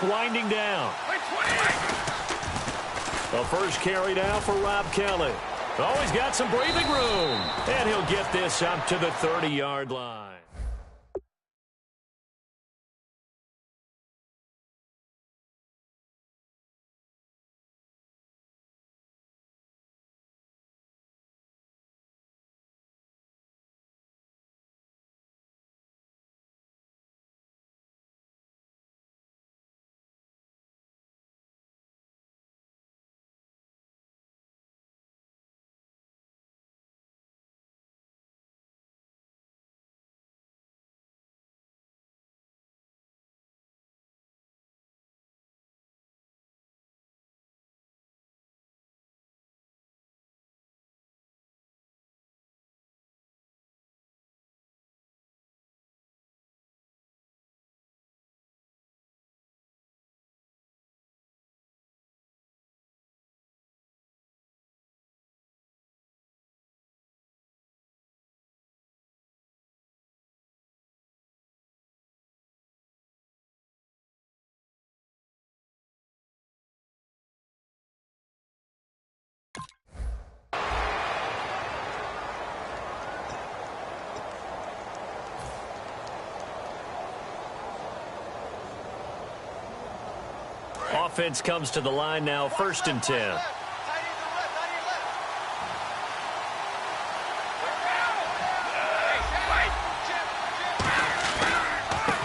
winding down. The first carry now for Rob Kelly. Oh, he's got some breathing room. And he'll get this up to the 30-yard line. Offense comes to the line now, 1st and 10.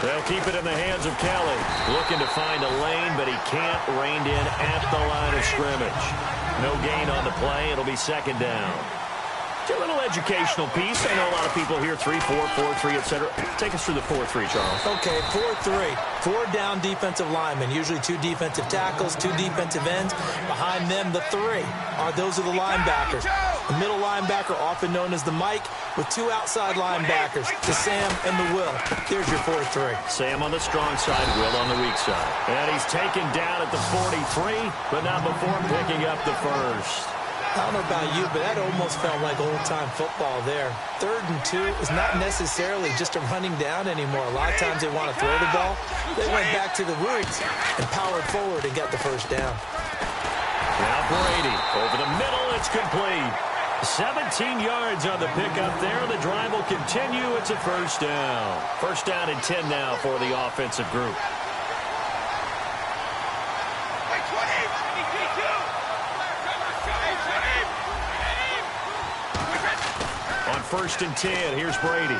They'll keep it in the hands of Kelly. Looking to find a lane, but he can't. Reined in at the line of scrimmage. No gain on the play. It'll be 2nd down. A little educational piece. I know a lot of people here, 3-4, 4-3, etc. Take us through the 4-3, Charles. Okay, 4-3. 4 down defensive linemen, usually 2 defensive tackles, 2 defensive ends. Behind them, the 3 those are the linebackers. The middle linebacker, often known as the Mike, with 2 outside linebackers, the Sam and the Will. There's your 4-3. Sam on the strong side, Will on the weak side. And he's taken down at the 43, but not before picking up the first. I don't know about you, but that almost felt like old-time football there. 3rd and 2 is not necessarily just a running down anymore. A lot of times they want to throw the ball. They went back to the roots and powered forward and got the first down. Now Brady over the middle. It's complete. 17 yards on the pickup there. The drive will continue. It's a first down. First down and 10 now for the offensive group. On 1st and 10, here's Brady.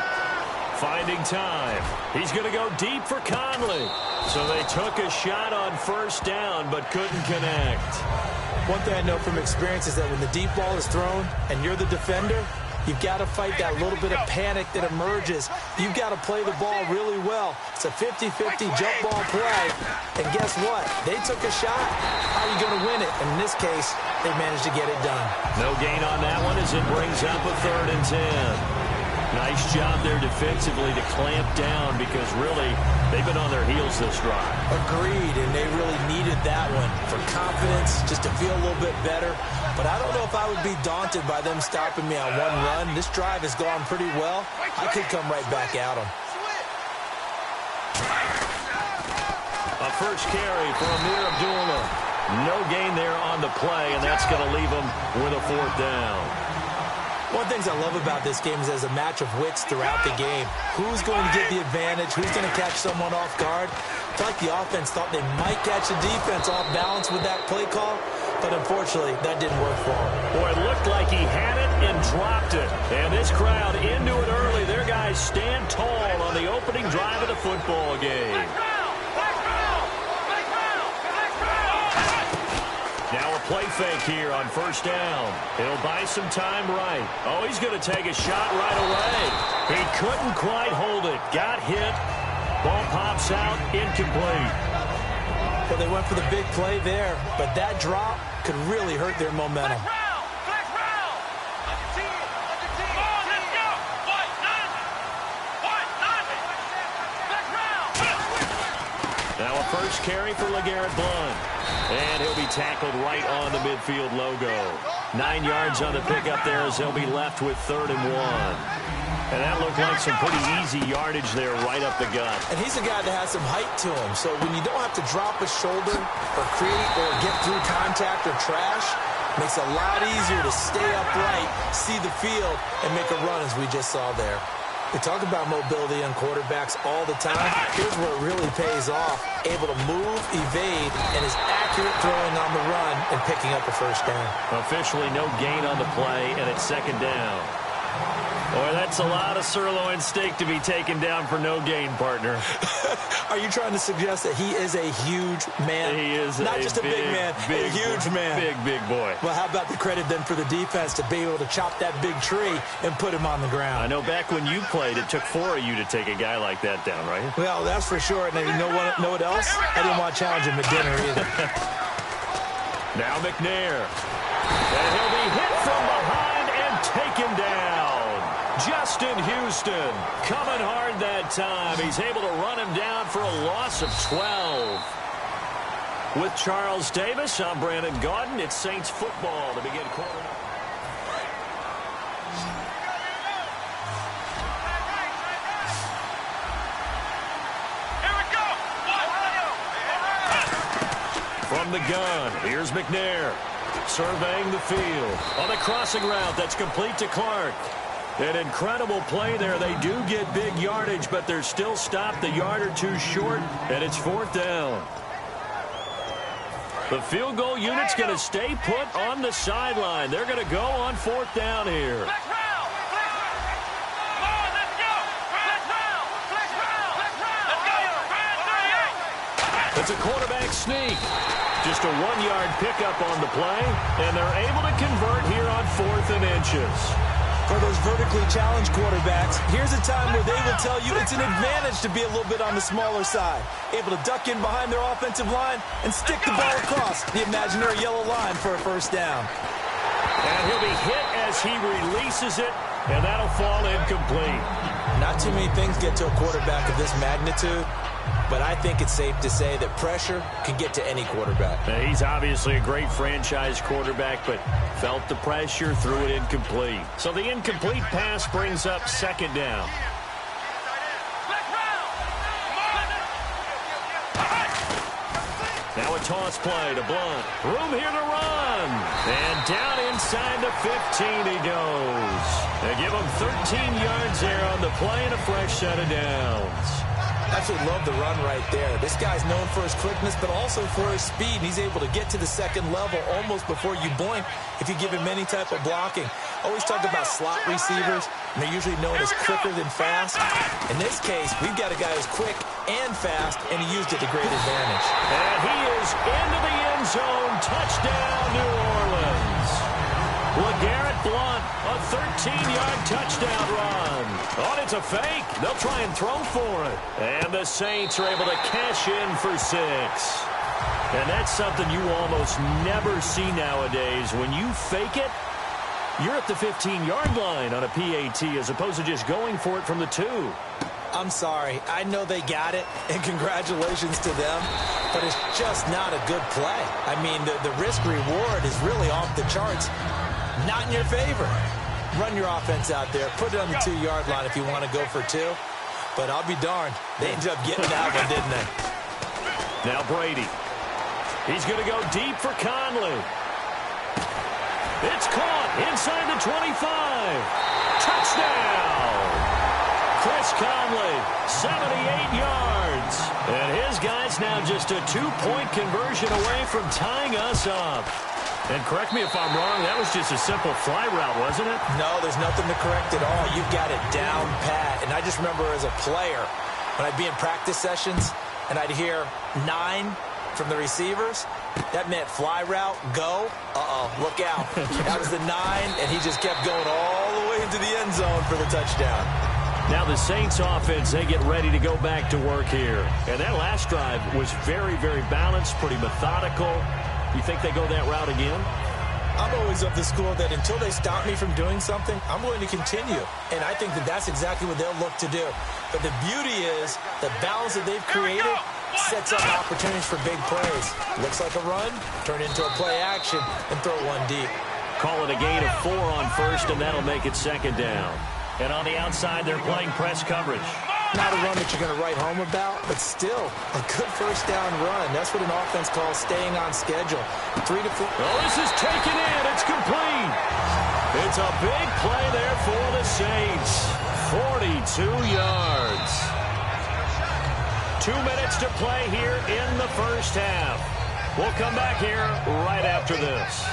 Finding time. He's going to go deep for Conley. So they took a shot on 1st down, but couldn't connect. One thing I know from experience is that when the deep ball is thrown and you're the defender, you've got to fight that little bit of panic that emerges. You've got to play the ball really well. It's a 50-50 jump ball play. And guess what? They took a shot. How are you going to win it? And in this case, they managed to get it done. No gain on that one as it brings up a 3rd and 10. Nice job there defensively to clamp down because really they've been on their heels this drive. Agreed, and they really needed that one for confidence, just to feel a little bit better. But I don't know if I would be daunted by them stopping me on one run. This drive has gone pretty well. I could come right back at them. A first carry for Amir Abdullah. No gain there on the play, and that's going to leave them with a 4th down. One of the things I love about this game is there's a match of wits throughout the game. Who's going to get the advantage? Who's going to catch someone off guard? I feel like the offense thought they might catch the defense off balance with that play call, but unfortunately, that didn't work for him. Boy, it looked like he had it and dropped it. And this crowd into it early. Their guys stand tall on the opening drive of the football game. Now a play fake here on 1st down. He'll buy some time right. Oh, he's going to take a shot right away. He couldn't quite hold it. Got hit. Ball pops out. Incomplete. Well, they went for the big play there, but that drop could really hurt their momentum. Now a first carry for LeGarrette Blount. And he'll be tackled right on the midfield logo. 9 yards on the pickup there as they'll be left with 3rd and 1. And that looked like some pretty easy yardage there right up the gut. And he's a guy that has some height to him. So when you don't have to drop a shoulder or create or get through contact or trash, it makes it a lot easier to stay upright, see the field, and make a run as we just saw there. We talk about mobility on quarterbacks all the time. Here's where it really pays off. Able to move, evade, and is accurate throwing on the run and picking up a first down. Officially no gain on the play, and it's second down. Boy, that's a lot of sirloin steak to be taken down for no gain, partner. Are you trying to suggest that he is a huge man? He is not just a big man, a huge man. Big boy. Well, how about the credit then for the defense to be able to chop that big tree and put him on the ground? I know back when you played, it took 4 of you to take a guy like that down, right? Well, that's for sure. And you know what else? I didn't want to challenge him at dinner either. Now McNair. And he'll be hit from behind and taken down. Justin Houston coming hard that time. He's able to run him down for a loss of 12. With Charles Davis, I'm Brandon Gaudin. It's Saints football to begin quarter. From the gun, here's McNair. Surveying the field. On the crossing route, that's complete to Clark. An incredible play there. They do get big yardage, but they're still stopped a yard or two short, and it's fourth down. The field goal unit's going to stay put on the sideline. They're going to go on fourth down here. It's a quarterback sneak. Just a 1-yard pickup on the play, and they're able to convert here on 4th and inches. For those vertically challenged quarterbacks, here's a time where they will tell you it's an advantage to be a little bit on the smaller side. Able to duck in behind their offensive line and stick the ball across the imaginary yellow line for a first down. And he'll be hit as he releases it, and that'll fall incomplete. Not too many things get to a quarterback of this magnitude, but I think it's safe to say that pressure can get to any quarterback. Now, he's obviously a great franchise quarterback, but felt the pressure, threw it incomplete. So the incomplete pass brings up second down. Now a toss play to Blunt. Room here to run. And down inside the 15 he goes. They give him 13 yards there on the play and a fresh set of downs. Absolutely love the run right there. This guy's known for his quickness, but also for his speed. He's able to get to the second level almost before you blink if you give him any type of blocking. Always talk about slot receivers, and they're usually known as quicker than fast. In this case, we've got a guy who's quick and fast, and he used it to great advantage. And he is into the end zone. Touchdown, New Orleans. LeGarrette Blunt, a 13-yard touchdown run. Oh, it's a fake. They'll try and throw for it. And the Saints are able to cash in for 6. And that's something you almost never see nowadays. When you fake it, you're at the 15-yard line on a PAT as opposed to just going for it from the 2. I'm sorry. I know they got it, and congratulations to them, but it's just not a good play. I mean, the risk-reward is really off the charts. Not in your favor. Run your offense out there. Put it on the 2-yard line if you want to go for 2. But I'll be darned. They ended up getting that one, didn't they? Now Brady. He's going to go deep for Conley. It's caught inside the 25. Touchdown! Chris Conley, 78 yards. And his guy's now just a 2-point conversion away from tying us up. And correct me if I'm wrong, that was just a simple fly route, wasn't it? No, there's nothing to correct at all. You've got it down pat. And I just remember as a player, when I'd be in practice sessions and I'd hear 9 from the receivers, that meant fly route, go. Look out. That was the 9, and he just kept going all the way into the end zone for the touchdown. Now the Saints offense, they get ready to go back to work here. And that last drive was very, very balanced, pretty methodical. You think they go that route again? I'm always of the school that until they stop me from doing something, I'm going to continue. And I think that that's exactly what they'll look to do. But the beauty is the balance that they've created sets up opportunities for big plays. Looks like a run, turn into a play action, and throw one deep. Call it a gain of 4 on first, and that'll make it second down. And on the outside, they're playing press coverage. Not a run that you're going to write home about, but still a good first down run. That's what an offense calls staying on schedule. 3 to 4. Oh, this is taken in. It's complete. It's a big play there for the Saints. 42 yards. 2 minutes to play here in the first half. We'll come back here right after this.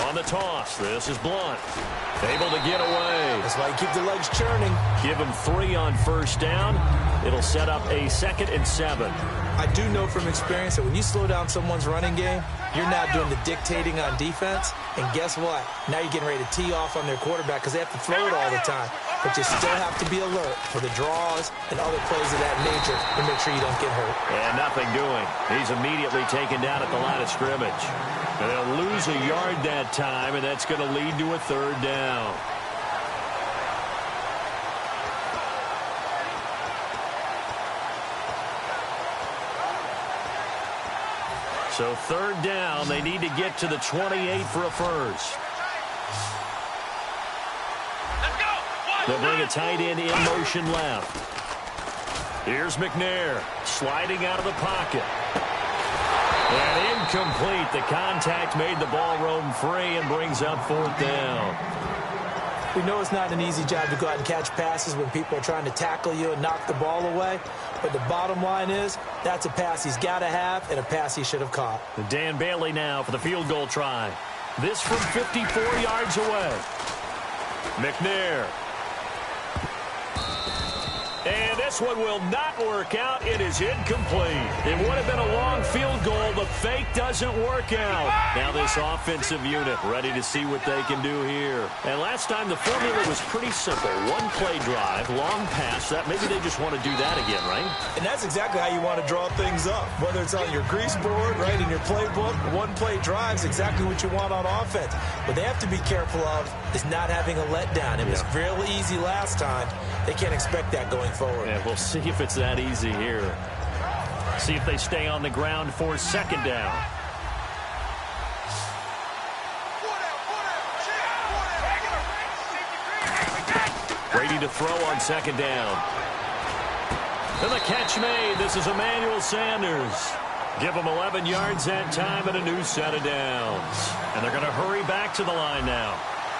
On the toss, this is Blunt. Able to get away. That's why you keep the legs churning. Give him 3 on first down. It'll set up a 2nd and 7. I do know from experience that when you slow down someone's running game, you're now doing the dictating on defense. And guess what? Now you're getting ready to tee off on their quarterback because they have to throw it all the time. But you still have to be alert for the draws and other plays of that nature to make sure you don't get hurt. And nothing doing. He's immediately taken down at the line of scrimmage. And they'll lose a yard that time, and that's going to lead to a 3rd down. So 3rd down, they need to get to the 28 for a first. They'll bring a tight end in motion left. Here's McNair sliding out of the pocket. And incomplete. The contact made the ball roam free and brings up 4th down. We know it's not an easy job to go out and catch passes when people are trying to tackle you and knock the ball away. But the bottom line is, that's a pass he's got to have and a pass he should have caught. Dan Bailey now for the field goal try. This from 54 yards away. McNair. And this one will not work out. It is incomplete. It would have been a long field goal. The fake doesn't work out. Now this offensive unit ready to see what they can do here. And last time the formula was pretty simple. 1 play drive, long pass. That maybe they just want to do that again, right? And that's exactly how you want to draw things up. Whether it's on your grease board, right, in your playbook, 1 play drive is exactly what you want on offense. What they have to be careful of is not having a letdown. It was real easy last time. They can't expect that going forward. Yeah, we'll see if it's that easy here. See if they stay on the ground for 2nd down. Ready to throw on 2nd down. And the catch made. This is Emmanuel Sanders. Give him 11 yards that time and a new set of downs. And they're going to hurry back to the line now.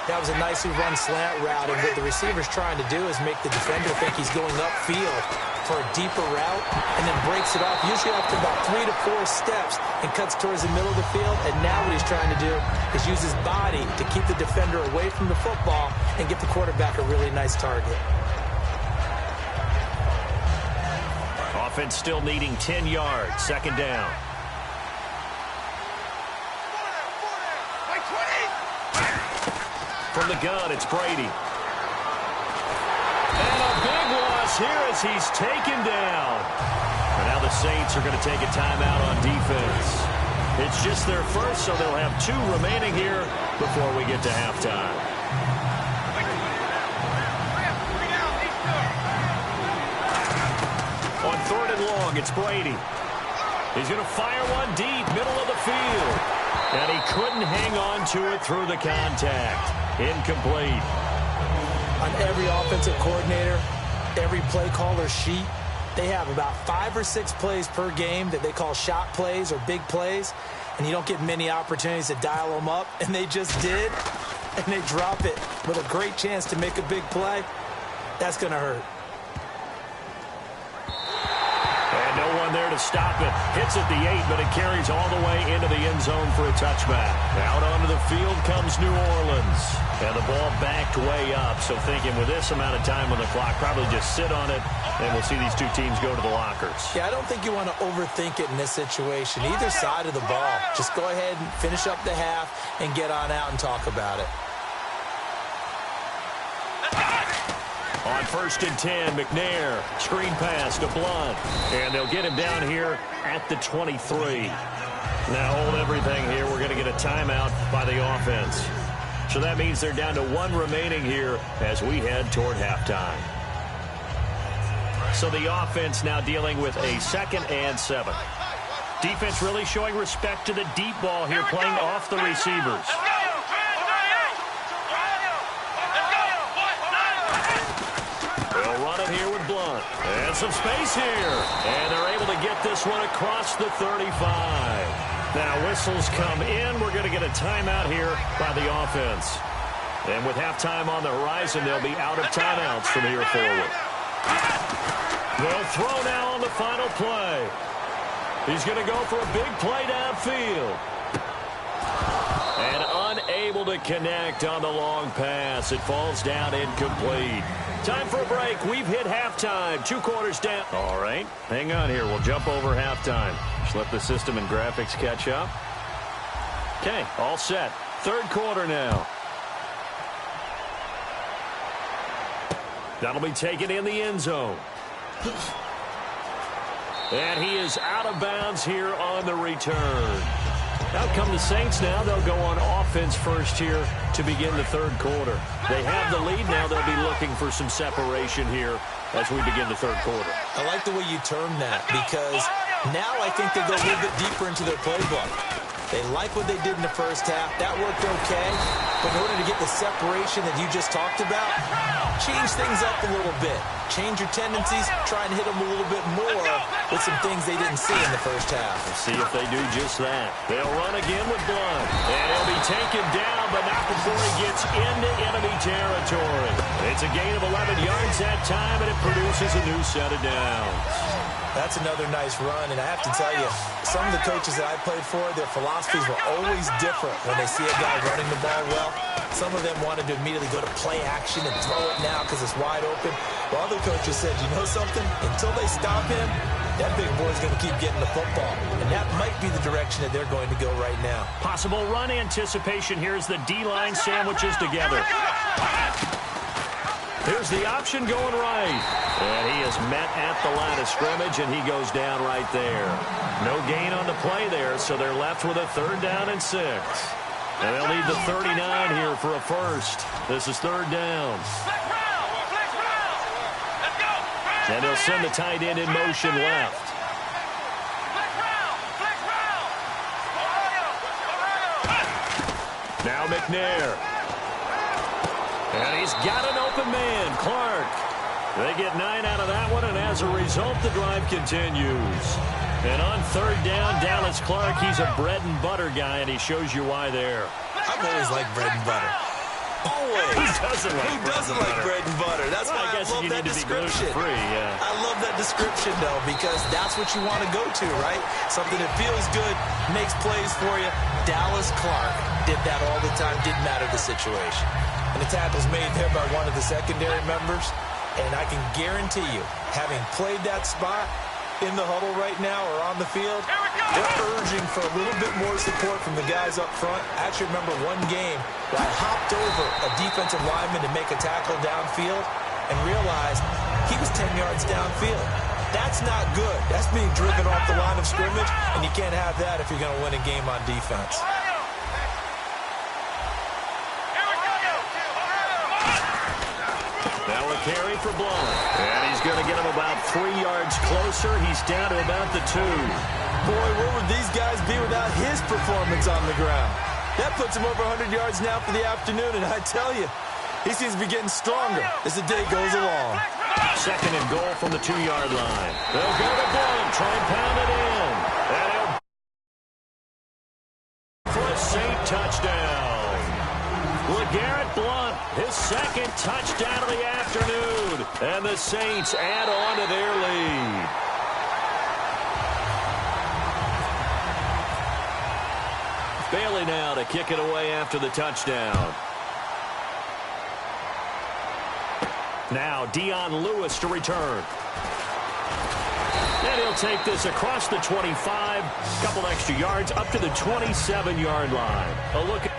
That was a nicely run slant route, and what the receiver's trying to do is make the defender think he's going upfield for a deeper route and then breaks it off, usually after about 3 to 4 steps, and cuts towards the middle of the field. And now what he's trying to do is use his body to keep the defender away from the football and get the quarterback a really nice target. Offense still needing 10 yards, 2nd down. From the gun, it's Brady. And a big loss here as he's taken down. And now the Saints are going to take a timeout on defense. It's just their first, so they'll have 2 remaining here before we get to halftime. On 3rd and long, it's Brady. He's going to fire one deep, middle of the field. And he couldn't hang on to it through the contact. Incomplete. On every offensive coordinator, every play caller sheet, they have about 5 or 6 plays per game that they call shot plays or big plays, and you don't get many opportunities to dial them up, and they just did, and they drop it with a great chance to make a big play. That's going to hurt. And no one there to stop it. Hits at the 8, but it carries all the way into the end zone for a touchback. Out onto the field comes New Orleans. And the ball backed way up. So thinking with this amount of time on the clock, probably just sit on it, and we'll see these 2 teams go to the lockers. Yeah, I don't think you want to overthink it in this situation. Either side of the ball. Just go ahead and finish up the half and get on out and talk about it. On 1st and 10, McNair, screen pass to Blunt. And they'll get him down here at the 23. Now hold everything here. We're going to get a timeout by the offense. So that means they're down to 1 remaining here as we head toward halftime. So the offense now dealing with a 2nd and 7. Defense really showing respect to the deep ball here, playing off the receivers. They'll run it here with Blunt. And some space here. And they're able to get this one across the 35. Now whistles come in. We're going to get a timeout here by the offense. And with halftime on the horizon, they'll be out of timeouts from here forward. They'll throw now on the final play. He's going to go for a big play downfield. And unable to connect on the long pass. It falls down incomplete. Time for a break. We've hit halftime. 2 quarters down. All right. Hang on here. We'll jump over halftime. Just let the system and graphics catch up. Okay. All set. 3rd quarter now. That'll be taken in the end zone. And he is out of bounds here on the return. Out come the Saints now. They'll go on offense first here to begin the 3rd quarter. They have the lead now. They'll be looking for some separation here as we begin the 3rd quarter. I like the way you term that because now I think they go a little bit deeper into their playbook. They like what they did in the first half. That worked okay. But in order to get the separation that you just talked about, change things up a little bit. Change your tendencies. Try and hit them a little bit more with some things they didn't see in the first half. We'll see if they do just that. They'll run again with Blunt. And he'll be taken down, but not before he gets into enemy territory. It's a gain of 11 yards that time, and it produces a new set of downs. That's another nice run, and I have to tell you, some of the coaches that I played for, their philosophies were always different when they see a guy running the ball well. Some of them wanted to immediately go to play action and throw it now because it's wide open. While other coaches said, you know something? Until they stop him, that big boy's going to keep getting the football. And that might be the direction that they're going to go right now. Possible run anticipation here as the D-line sandwiches together. Here's the option going right. And he is met at the line of scrimmage, and he goes down right there. No gain on the play there, so they're left with a 3rd down and 6. And they'll need the 39 here for a first. This is 3rd down. And they'll send the tight end in motion left. Now McNair. And he's got an open man, Clark. They get 9 out of that one, and as a result, the drive continues. And on 3rd down, Dallas Clark, he's a bread and butter guy, and he shows you why there. I've always liked bread and butter. Always. Who doesn't like bread and butter? That's why I love that description. Yeah. I love that description, though, because that's what you want to go to, right? Something that feels good, makes plays for you. Dallas Clark did that all the time, didn't matter the situation. And the tackle's made there by one of the secondary members. And I can guarantee you, having played that spot in the huddle right now or on the field, they're urging for a little bit more support from the guys up front. I actually remember one game where I hopped over a defensive lineman to make a tackle downfield and realized he was 10 yards downfield. That's not good. That's being driven off the line of scrimmage, and you can't have that if you're going to win a game on defense. Now a carry for Blunt. And he's going to get him about 3 yards closer. He's down to about the 2. Boy, where would these guys be without his performance on the ground? That puts him over 100 yards now for the afternoon, and I tell you, he seems to be getting stronger as the day goes along. 2nd and goal from the 2-yard line. They'll go to Blunt, try and pound it in. And he'll for a Saint touchdown. LeGarrette Blunt, his 2nd touchdown of the afternoon. And the Saints add on to their lead. Bailey now to kick it away after the touchdown. Now Dion Lewis to return. And he'll take this across the 25, couple extra yards up to the 27-yard line. A look at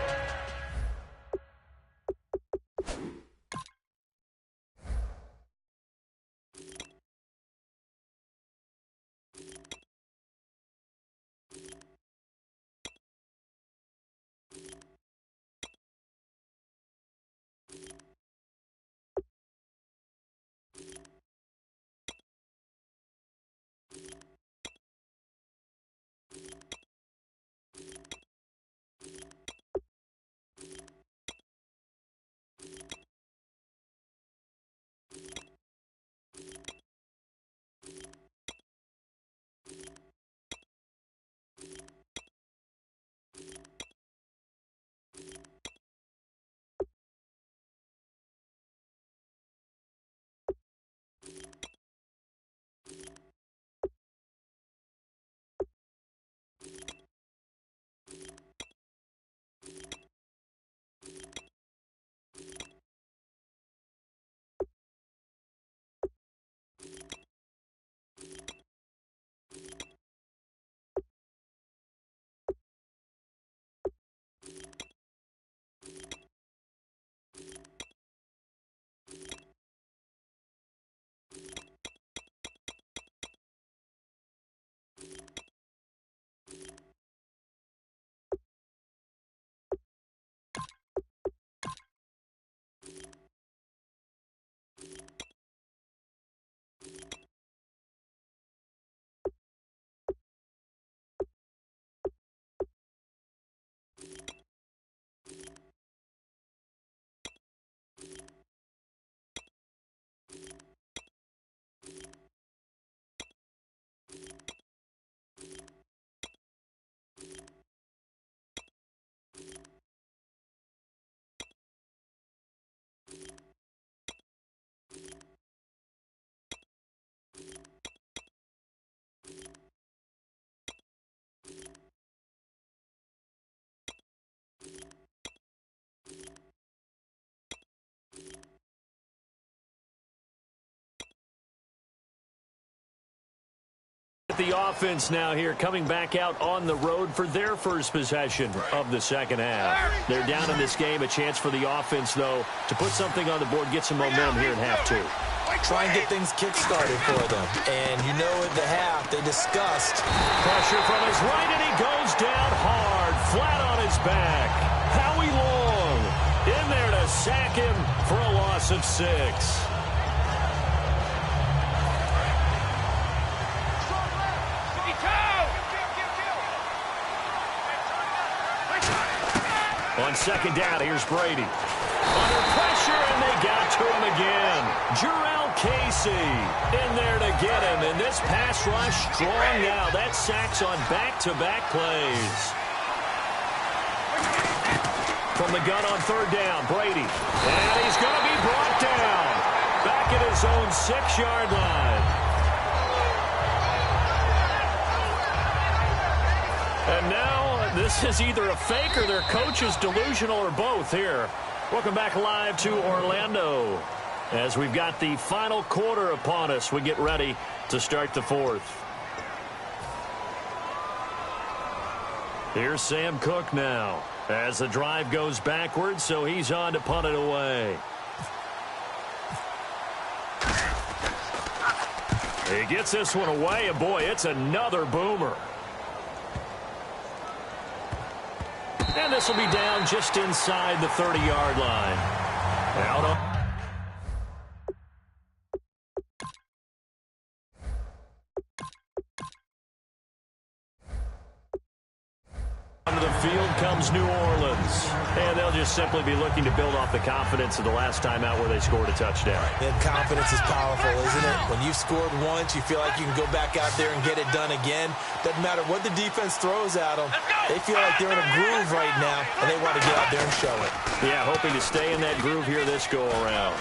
the offense now here, coming back out on the road for their first possession of the second half. They're down in this game. A chance for the offense, though, to put something on the board, get some momentum here in half two. Try and get things kick-started for them. And you know at the half, they discussed. Pressure from his right, and he goes down hard, flat on his back. Howie Long in there to sack him for a loss of 6. On second down, here's Brady. Under pressure, and they got to him again. Jarrell Casey in there to get him. And this pass rush strong now. That sacks on back-to-back plays. From the gun on third down, Brady. And he's going to be brought down. Back at his own 6-yard line. And now this is either a fake or their coach is delusional or both here. Welcome back live to Orlando. As we've got the final quarter upon us, we get ready to start the fourth. Here's Sam Cook now as the drive goes backwards, so he's on to punt it away. He gets this one away, and boy, it's another boomer. And this will be down just inside the 30-yard line. Out on onto the field comes New Orleans. And they'll just simply be looking to build off the confidence of the last time out where they scored a touchdown. And confidence is powerful, isn't it? When you've scored once, you feel like you can go back out there and get it done again. Doesn't matter what the defense throws at them. They feel like they're in a groove right now, and they want to get out there and show it. Yeah, hoping to stay in that groove here this go-around.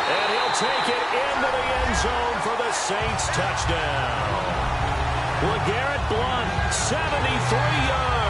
And he'll take it into the end zone for the Saints touchdown. LeGarrette Blount, 73 yards.